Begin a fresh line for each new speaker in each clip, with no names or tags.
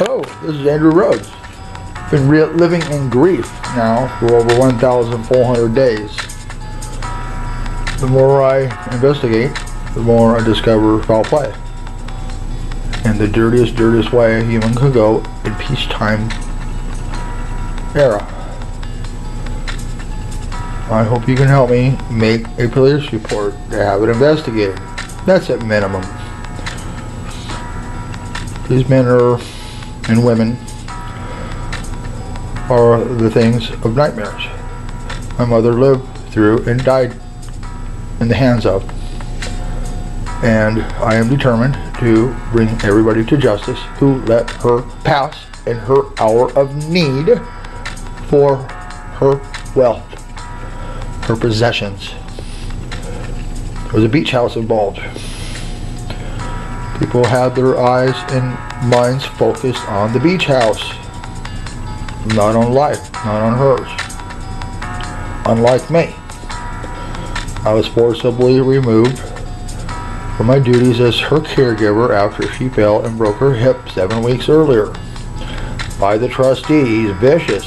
Hello, this is Andrew Rhodes. Been living in grief now for over 1,400 days. The more I investigate, the more I discover foul play. And the dirtiest way a human could go in peacetime era. I hope you can help me make a police report to have it investigated. That's at minimum. These men and women are the things of nightmares my mother lived through and died in the hands of. And I am determined to bring everybody to justice who let her pass in her hour of need for her wealth, her possessions. There was a beach house involved. People had their eyes and minds focused on the beach house, not on life, not on hers. Unlike me, I was forcibly removed from my duties as her caregiver after she fell and broke her hip 7 weeks earlier by the trustee. He's vicious.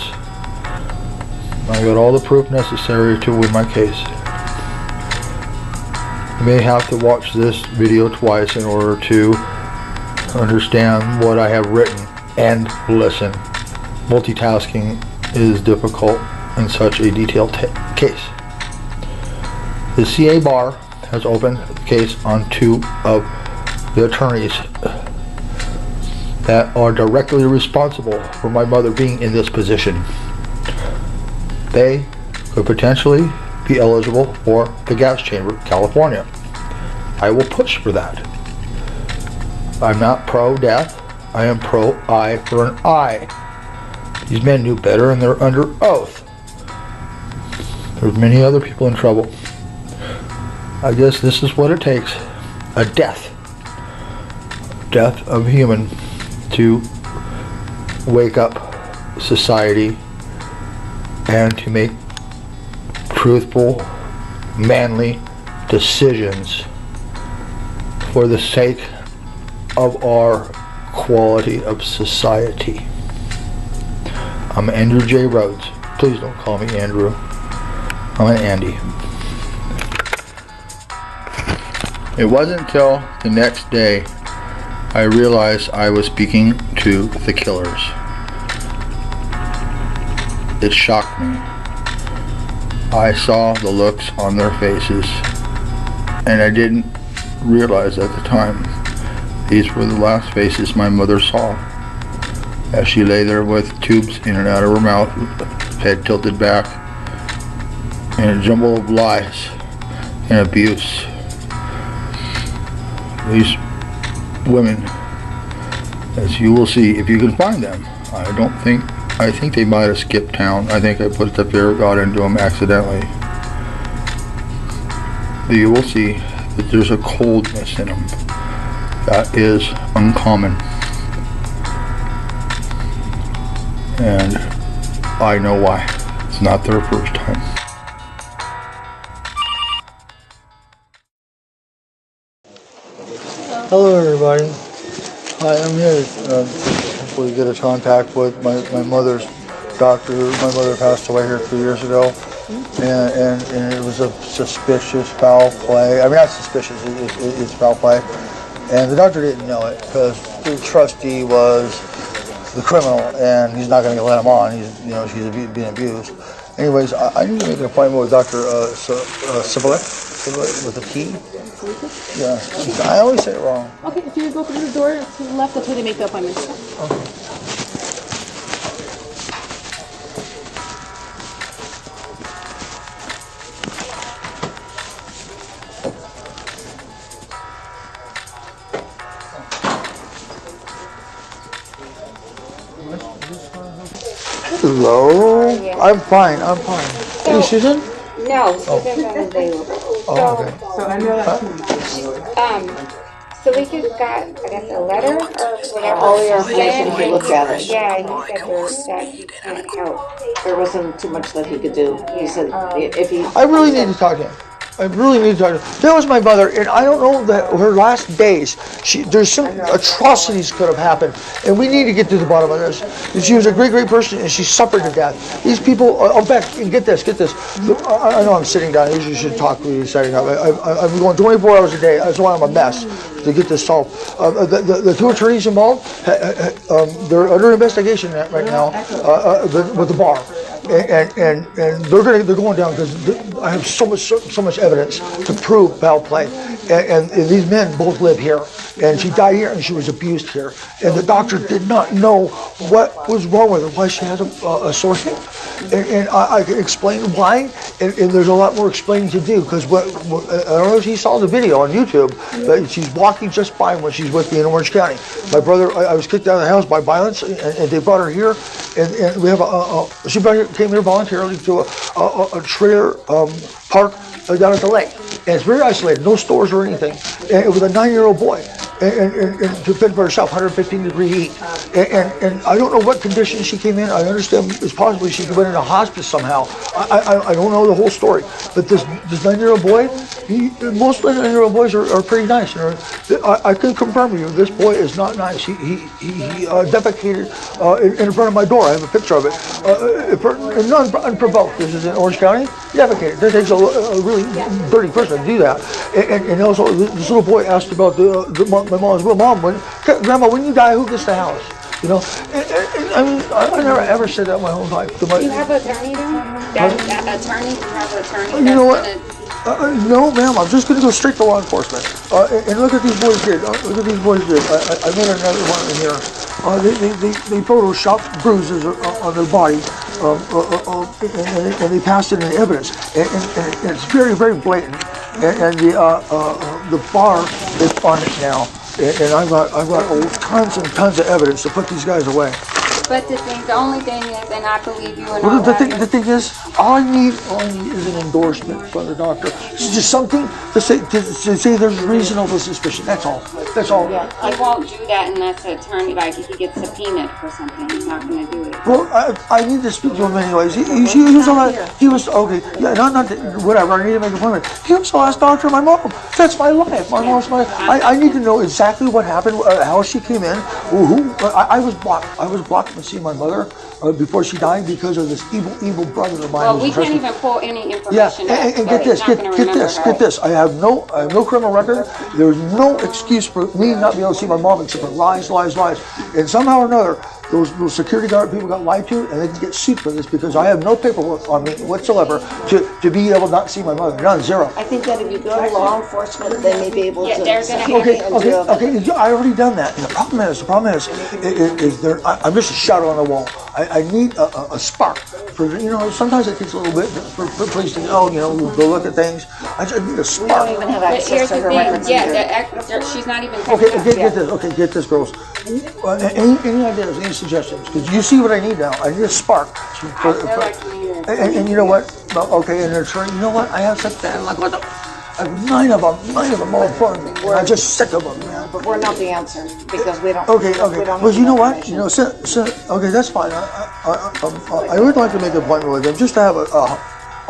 I got all the proof necessary to win my case. You may have to watch this video twice in order to understand what I have written and listen. Multitasking is difficult in such a detailed case. The CA Bar has opened the case on 2 of the attorneys that are directly responsible for my mother being in this position. They could potentially be eligible for the gas chamber, California. I will push for that. I'm not pro-death. I am pro-eye for an eye. These men knew better and they're under oath. There's many other people in trouble. I guess this is what it takes. A death. Death of a human to wake up society and to make truthful, manly decisions for the sake of our quality of society. I'm Andrew J. Rhodes. Please don't call me Andrew. I'm an Andy. It wasn't until the next day I realized I was speaking to the killers. It shocked me. I saw the looks on their faces, and I didn't realize at the time these were the last faces my mother saw as she lay there with tubes in and out of her mouth, head tilted back, and a jumble of lies and abuse. These women, as you will see if you can find them, I think they might have skipped town. I think I put the fear of God into them accidentally. You will see that there's a coldness in them that is uncommon. And I know why. It's not their first time. Hello everybody. Hi, I'm here to hopefully get a contact with my mother's doctor. My mother passed away here 2 years ago, and it was a suspicious foul play. I mean, not suspicious, it's foul play. And the doctor didn't know it because the trustee was the criminal, and he's not going to let him on. She's being abused. Anyways, I need to make an appointment with Dr. Sibilik with a T. Yeah, I always say it wrong.
Okay, if you go through the door to the left, that's where they make the appointment.
Okay. Hello?
Yeah.
I'm fine. Hey, Susan?
No, Susan's unavailable.
Oh, okay.
So I know that.
So we just got, I guess, a letter or whatever.
All your information, he looked at it.
Yeah, he said that he can't help.
There wasn't too much that he could do. He said if he...
I really need to talk to him. I really need to talk to her. That was my mother, and I don't know that her last days, there's some atrocities could have happened, and we need to get to the bottom of this. And she was a great, great person, and she suffered to death. These people, Beck, get this. I know I'm sitting down. I usually should talk to you setting up. I'm going 24 hours a day. That's why I'm a mess to get this solved. The two attorneys involved, they're under investigation right now with the bar. And they're going down because I have so much evidence to prove foul play, and these men both live here, and she died here and she was abused here, and the doctor did not know what was wrong with her, why she had a sore hip, and I can explain why, and there's a lot more explaining to do because I don't know if you saw the video on YouTube, but she's walking just fine when she's with me in Orange County. My brother, I was kicked out of the house by violence, and they brought her here, and we have she came here voluntarily to a trailer park down at the lake, and it's very isolated, no stores or anything, and with a 9-year-old boy, and to fend for herself, 115-degree heat, and I don't know what condition she came in. I understand it's possibly she went into hospice somehow. I don't know the whole story, but this 9-year-old boy, most 9-year-old boys are pretty nice. I can confirm to you, this boy is not nice. He defecated in front of my door. I have a picture of it. Unprovoked. This is in Orange County. Defecated. That takes a really dirty person to do that. And also, this little boy asked about my mom's will. Mom, Grandma, when you die, who gets the house? You know, I mean, I never ever said that my whole life.
Do you have an attorney though? That attorney? Do you have an attorney?
You know what? No, ma'am. I'm just going to go straight to law enforcement. And look at these boys did. Look at these boys did. I met another one in here. They photoshopped bruises on their body, and they passed it in evidence. And it's very, very blatant. And the bar is on it now. And I've got tons and tons of evidence to put these guys away.
But the only thing is, and I believe you and
well,
all
the thing is, all I need is an endorsement from the doctor. It's just something to say there's reasonable suspicion. That's all. That's all.
Yeah, he won't do that unless the attorney, like if he gets subpoenaed for something, he's not going to do it.
Well, I need to speak to him anyways. He was okay. Yeah, not whatever. I need to make an appointment. He was the last doctor of my mom. That's my life. My mom's my. I need to know exactly what happened, how she came in, I was blocked. I was blocked from seeing my mother before she died because of this evil brother of mine.
Well, we can't even pull any information.
Yeah, and get this. I have no criminal record. There's no excuse for me not being able to see my mom except for lies. And somehow or another, those security guard people got lied to, and they can get sued for this because I have no paperwork on me whatsoever to be able to not see my mother. None, zero.
I think that if you go to law enforcement, they may be able to.
They're going to
Okay. I already done that. And the problem is there. I'm just a shadow on the wall. I need a spark for sometimes it takes a little bit for police to go look at things. I just need a spark.
We don't even have access to her records.
She's not even.
Get this, girls. Any ideas, any suggestions? Because you see what I need now. I need a spark. And you know what? Okay, and an attorney. You know what? I have such bad luck. I have nine of them all in front of me. I'm just sick of them, man.
But we're not the answer because we don't.
Okay.
We don't
well, you know what? Okay, that's fine. I would like to make an appointment with him just to have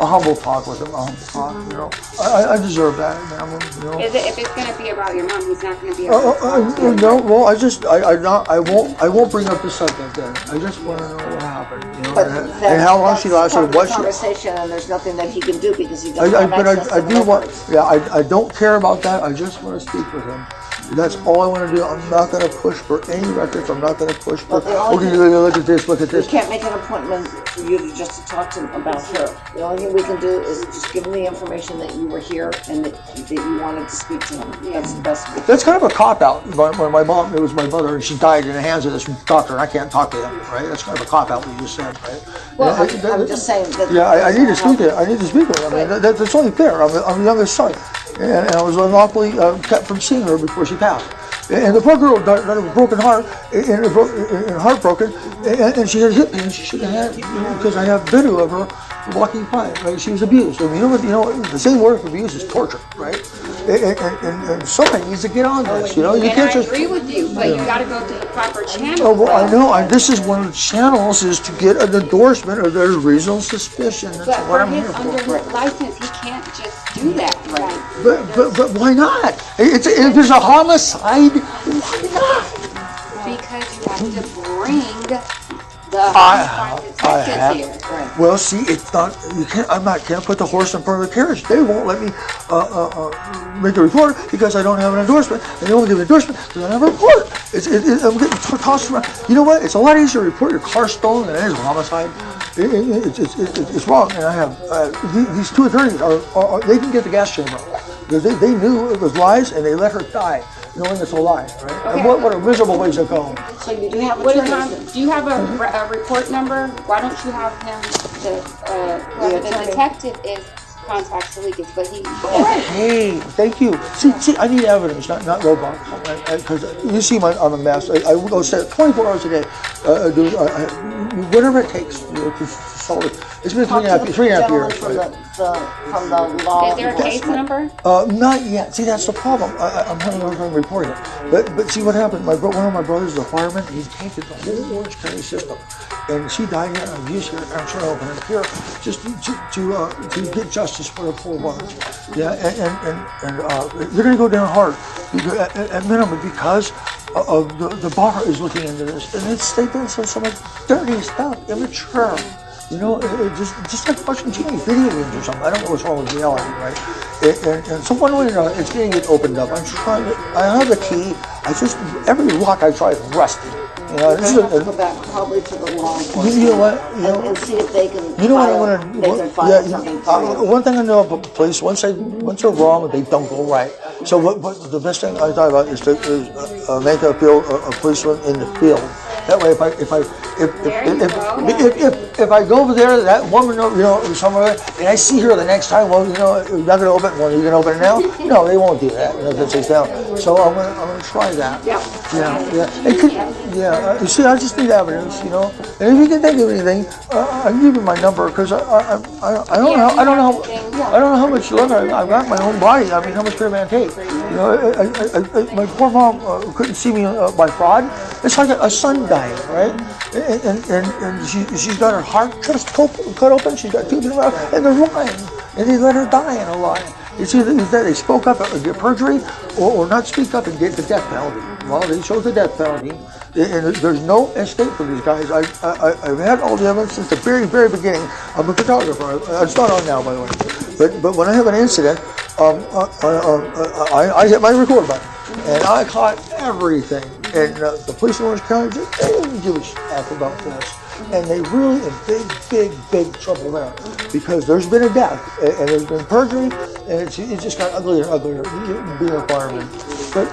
a humble talk with him. I deserve that, man.
If it's going to be about your mom, he's not going to be about
no, well, I won't bring up the subject then. I just want to know what happened, and how long she lasted. What
conversation, and there's nothing that he can do because he doesn't have access to the records.
I don't care about that. I just want to speak with him. That's all I want to do. I'm not going to push for any records. I'm not going to push for. Okay, look at this.
We can't make an appointment for you to talk to him about her. The only thing we can do is just give him the information that you were here and that you wanted to speak to him. That's the best.
That's kind of a cop out. When my mom, it was my mother, and she died in the hands of this doctor, and I can't talk to him. Right? That's kind of a cop out. What you just said, right?
Well, I'm just saying that.
Yeah, I need to speak to him. I need to speak with him. I mean, that's only fair. I'm the youngest son, and I was unlawfully kept from seeing her before she passed. And the poor girl died of a broken heart, and heartbroken, and she had hit me, and she should have had, because I have video of her walking by, right? She was abused. I mean, the same word for abuse is torture, right? And somebody needs to get on this, You can't just.
I agree with you, but you got to go to the proper channel.
Oh, well, I know. This is one of the channels is to get an endorsement of there's reasonable suspicion. That's
but
what
for
I'm here
his
for.
under his license, he can't just do do that, right?
But why not? If there's a homicide, why not?
Because you have to bring the homicide detective here. Right.
Well, see, it's not. You can't. Can't put the horse in front of the carriage. They won't let me make a report because I don't have an endorsement, and they won't give an endorsement because I don't have a report. I'm getting tossed around. You know what? It's a lot easier to report your car stolen than it is a homicide. It's wrong. And I have these two attorneys they can get the gas chamber because they knew it was lies and they let her die, knowing it's a lie. Right?
Okay.
And what a miserable way to go.
So you do have
What is
attorneys.
do you have a report number? Why don't you have him, whoever the detective is, contact Salikas, but he
Hey, thank you. See, I need evidence, not roadblocks. Because you see, I'm a mess. I go sit 24 hours a day, whatever it takes to solve it. It's been 3.5 years.
From the law.
Is there a case number?
Not yet. See, that's the problem. I'm having a hard time reporting it. But see what happened. One of my brothers is a fireman. He tainted the whole Orange County system, and she died here. I'm used here. I'm trying to open it here just to get justice for the poor woman. Yeah, and they're going to go down hard at minimum because of the bar is looking into this, and they've done so much dirty stuff, immature. You know, just like watching TV, video games or something. I don't know what's wrong with reality, right? And so one way or another, it's getting it opened up. I have the key. Every lock I try is rusty. You know, this is
go back probably to the law enforcement.
You know what?
And see if they can.
You know what I want to?
They can file something for you.
One thing I know about police, once they're wrong, they don't go right. So what the best thing I thought about is to make a policeman in the field. That way, if I go over there, that woman, somewhere, and I see her the next time, well, you're not going to open it. Well, you're going to open it now? No, they won't do that. If it sits down. So I'm going to try that. Yeah. You see, I just need evidence, And if you can think of anything, I can give you my number because I don't know how much leather I've got in my own body. I mean, how much can a man take? My poor mom couldn't see me by fraud. It's like a son dying, right? And she's got her heart cut open. She's got tubes in her mouth, and they're lying, and they let her die in a lie. It's either that they spoke up and get perjury, or not speak up and get the death penalty. Well, they chose the death penalty, and there's no escape for these guys. I've had all the evidence since the very, very beginning. I'm a photographer. It's not on now, by the way. But when I have an incident, I hit my record button, and I caught everything. And the police in Orange County, they didn't give a F about this. And they really in big trouble there. Because there's been a death, and there's been perjury, and it just got uglier and uglier being a fireman. But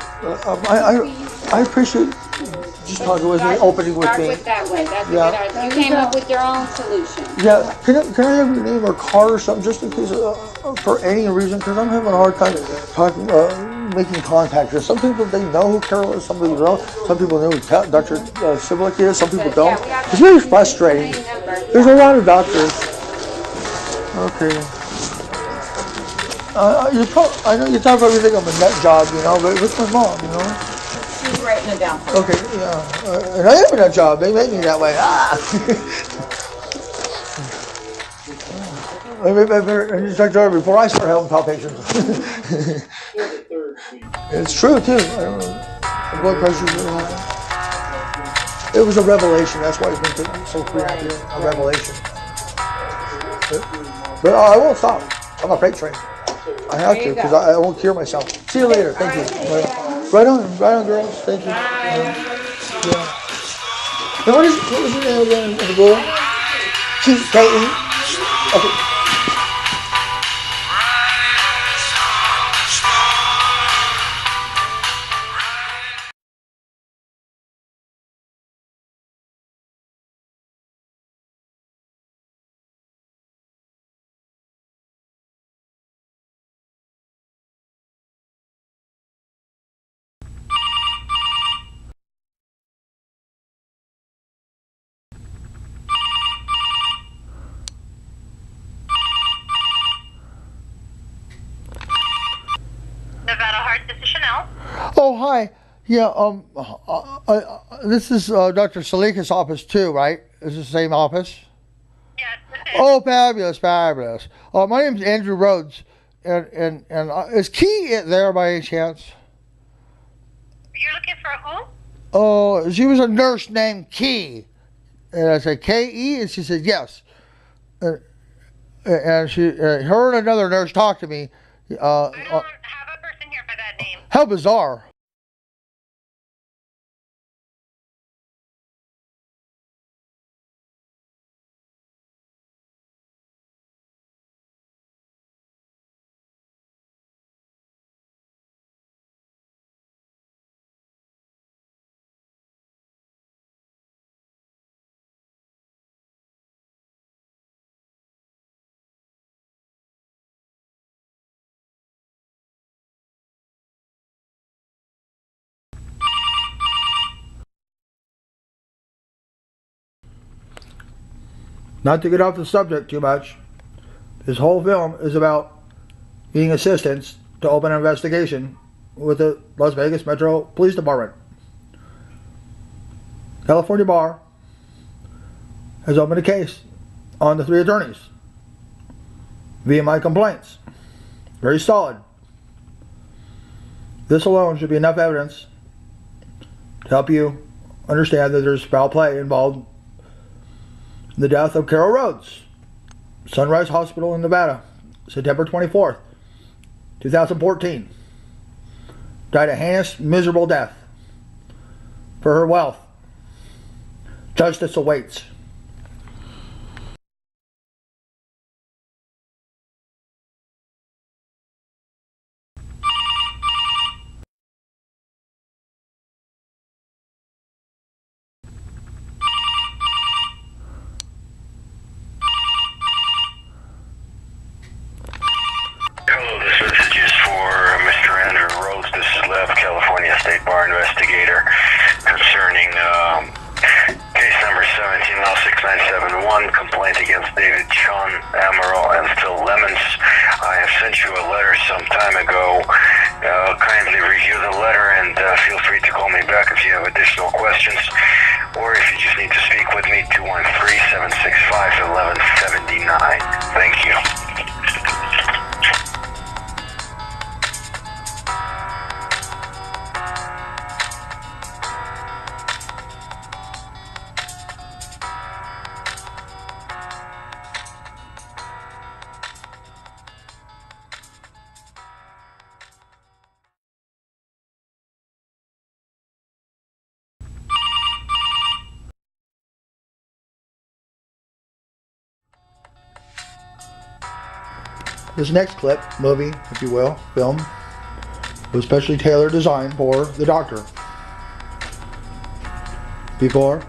I appreciate just talking with me, opening with me.
Start with that way. That's a good idea. You came up with your own solution.
Yeah, can I have your name or car or something, just in case, for any reason? Because I'm having a hard time making contact here. Some people, they know who Carol is, some people don't. Some people know who Dr. Sibilik is, some people don't. It's very frustrating. There's a lot of doctors. Okay. I know you talk about everything on the net job, but what's my mom,
She's writing it down for you.
Okay, yeah. And I am in that job. They make me that way. I better before I start helping palpitations. It's true, too. I don't know. The blood pressure's really high. It was a revelation. That's why it's been so clear out here. A revelation. But I won't stop. I'm a freight train. I have to, because I won't cure myself. See you later. Thank you. Right on, girls. Thank you. Yeah. Now, what was your name again in the board? K-E? Okay. Oh, hi. Yeah, this is Dr. Salikas' office too, right? Is this the same office?
Yes, it is.
Oh, fabulous. My name's Andrew RHODES, is Key there by any chance?
You're looking for who?
Oh, she was a nurse named Key. And I said, K-E? And she said, yes. And her and another nurse talked to me.
I don't have a person here by that name.
How bizarre.
Not to get off the subject too much, this whole film is about being assistants to open an investigation with the Las Vegas Metro Police Department. California Bar has opened a case on the 3 attorneys via my complaints. Very solid. This alone should be enough evidence to help you understand that there's foul play involved in the death of Carol Rhodes, Sunrise Hospital in Nevada, September 24th, 2014. Died a heinous, miserable death. For her wealth, justice awaits.
Hello, this message is for Mr. Andrew Rhodes. This is Lev, California State Bar investigator, concerning case number 17L6971, complaint against David Chun, Amaral, and Phil Lemons. I have sent you a letter some time ago. Kindly review the letter and feel free to call me back if you have additional questions, or if you just need to speak with me, 213-765-1179. Thank you.
This next clip, movie, if you will, film, was specially tailored designed for the doctor. Before,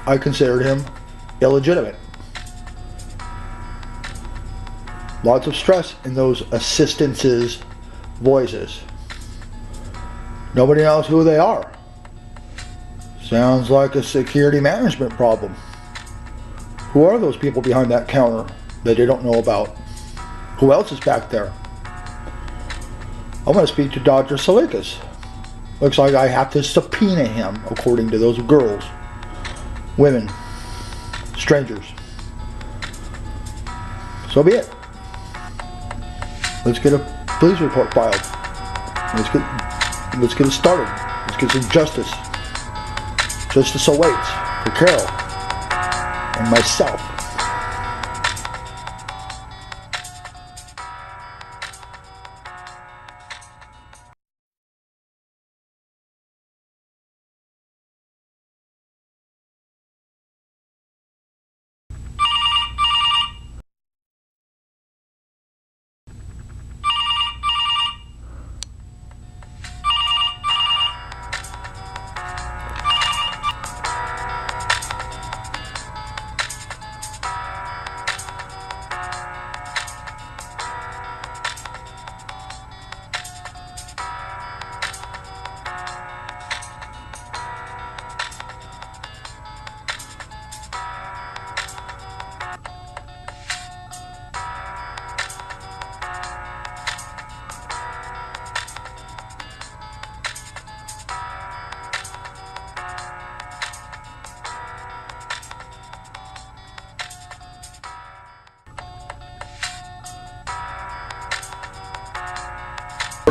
I considered him illegitimate. Lots of stress in those assistants' voices. Nobody knows who they are. Sounds like a security management problem. Who are those people behind that counter that they don't know about? Who else is back there? I want to speak to Dr. Salikas. Looks like I have to subpoena him, according to those girls, women, strangers. So be it. Let's get a police report filed. Let's get it started. Let's get some justice. Justice awaits for Carol and myself.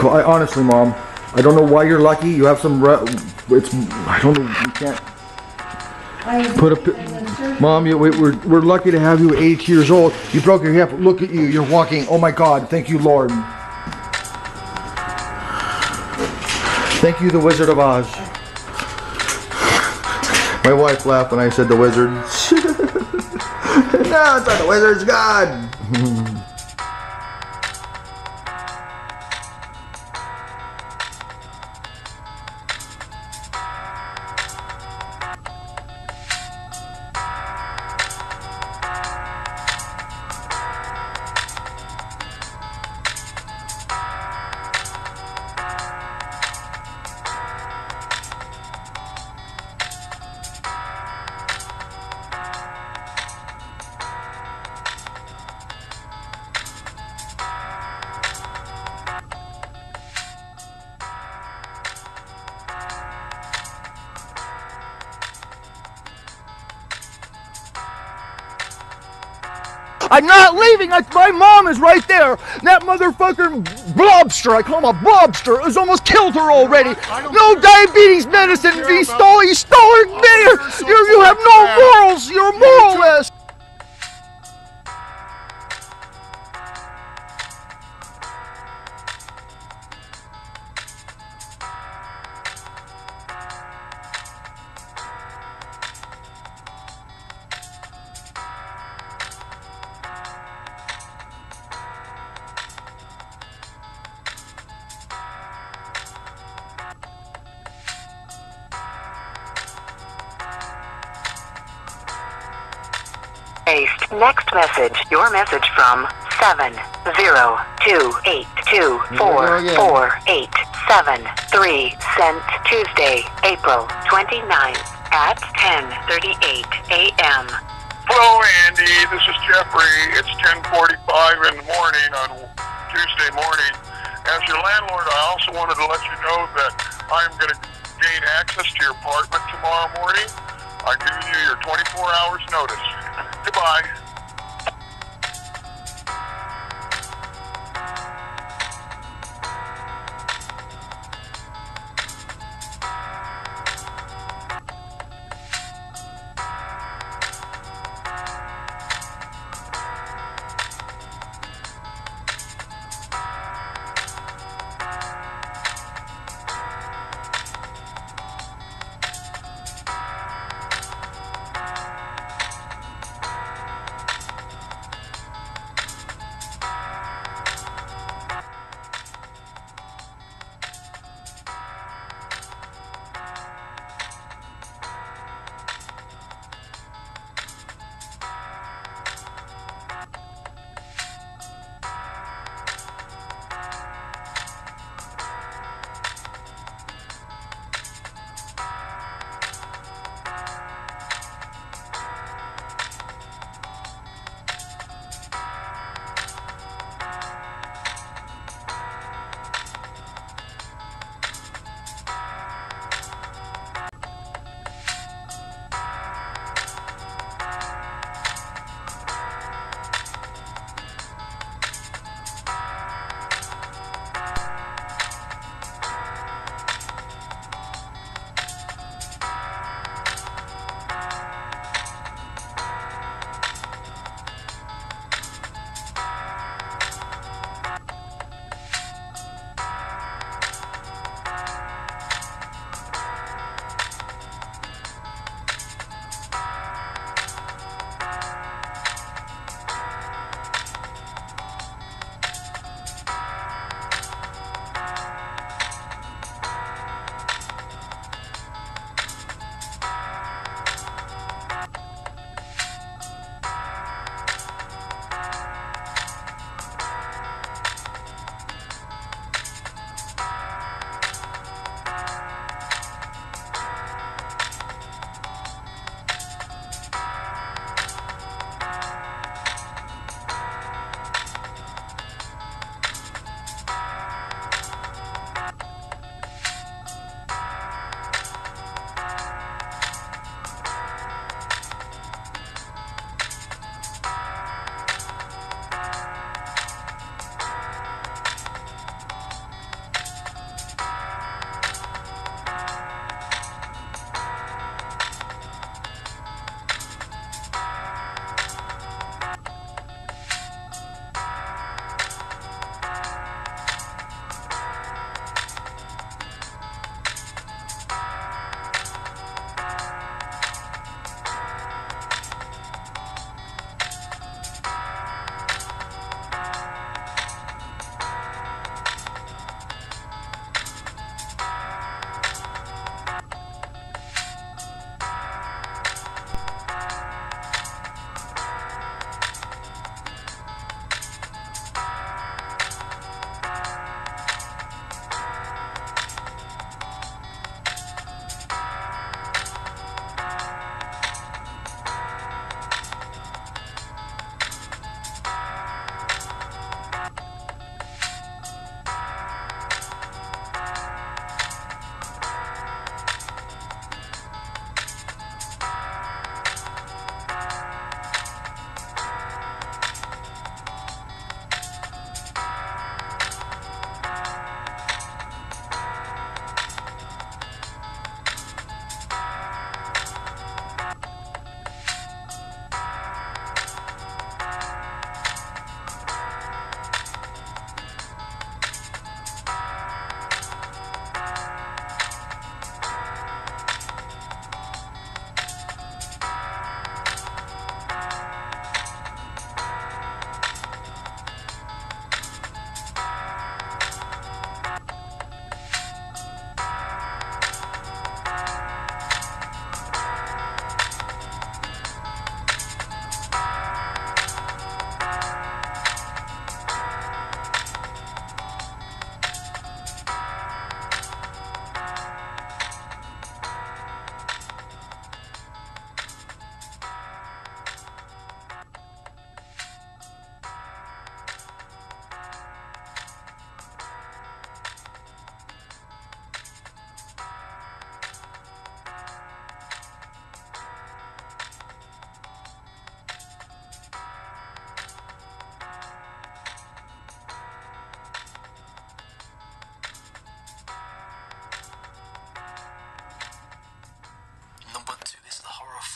honestly, Mom, I don't know why you're lucky. You have some. I don't know. You can't put a. Mom, we're lucky to have you at 8 years old. You broke your hip. Look at you. You're walking. Oh my God! Thank you, Lord. Thank you, the Wizard of Oz. My wife laughed when I said the wizard. No, it's not the wizard. It's God. I'm not leaving. My mom is right there. That motherfucker blobster, I call him a blobster, has almost killed her already. No diabetes medicine. He stole her beer. You have no morals. You're moralless.
Next message. Your message from 70282444873 sent Tuesday, April 29th at 10:38 a.m.
Hello, Andy. This is Jeffrey. It's 10:45 in the morning on Tuesday morning. As your landlord, I also wanted to let you know that I'm going to gain access to your apartment tomorrow morning. I'm giving you your 24 hours notice. Goodbye.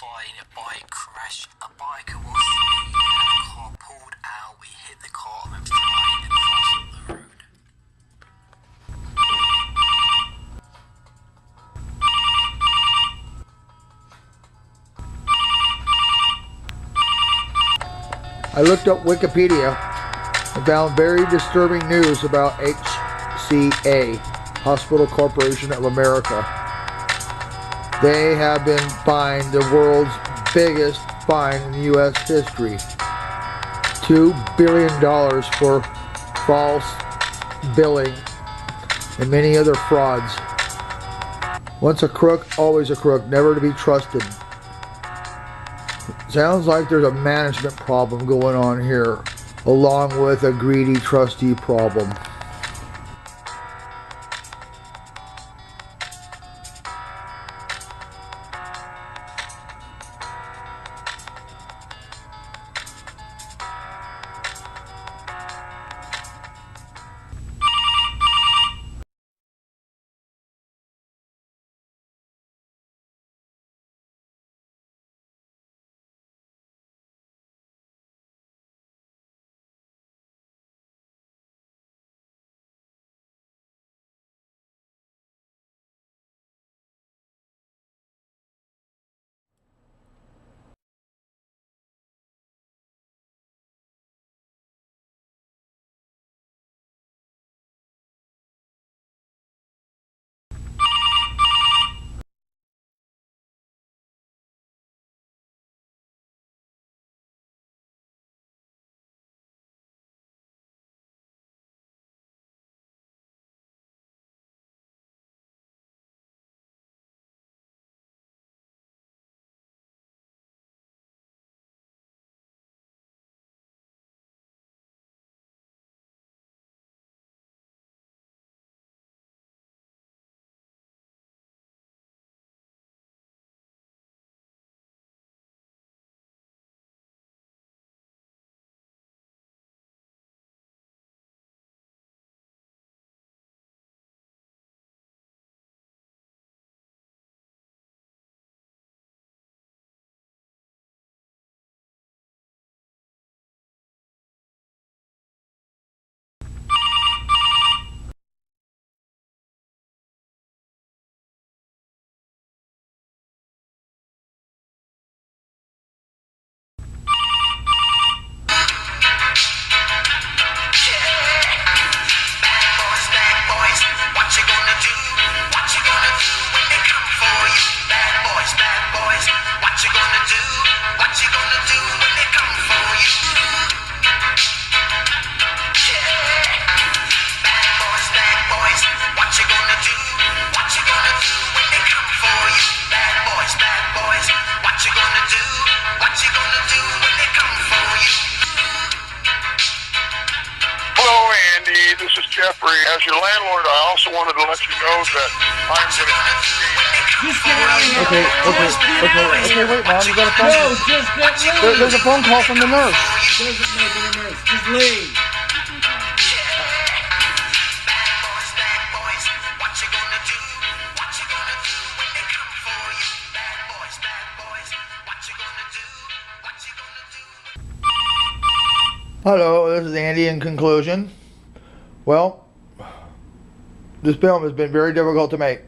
following a bike crash. A biker was speeding and a car pulled out. We hit the car and went flying across the road.
I looked up Wikipedia and found very disturbing news about HCA, Hospital Corporation of America. They have been fined the world's biggest fine in U.S. history. $2 billion for false billing and many other frauds. Once a crook, always a crook, never to be trusted. Sounds like there's a management problem going on here, along with a greedy trustee problem.
Jeffrey, as your landlord, I also wanted to let you know that I'm going to...
Just get out of here.
Okay, wait, Mom, you got a phone call.
No, just get leave.
There's a phone call from the nurse.
Doesn't make it a nurse. Just leave.
Hello, this is Andy in conclusion. Well, this film has been very difficult to make.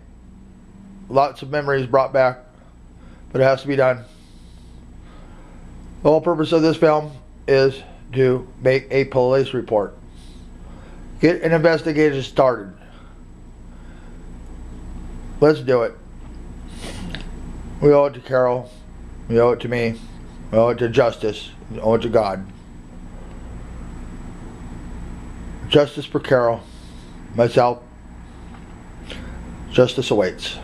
Lots of memories brought back, but it has to be done. The whole purpose of this film is to make a police report. Get an investigation started. Let's do it. We owe it to Carol. We owe it to me. We owe it to justice. We owe it to God. Justice for Carol. Myself. Justice awaits.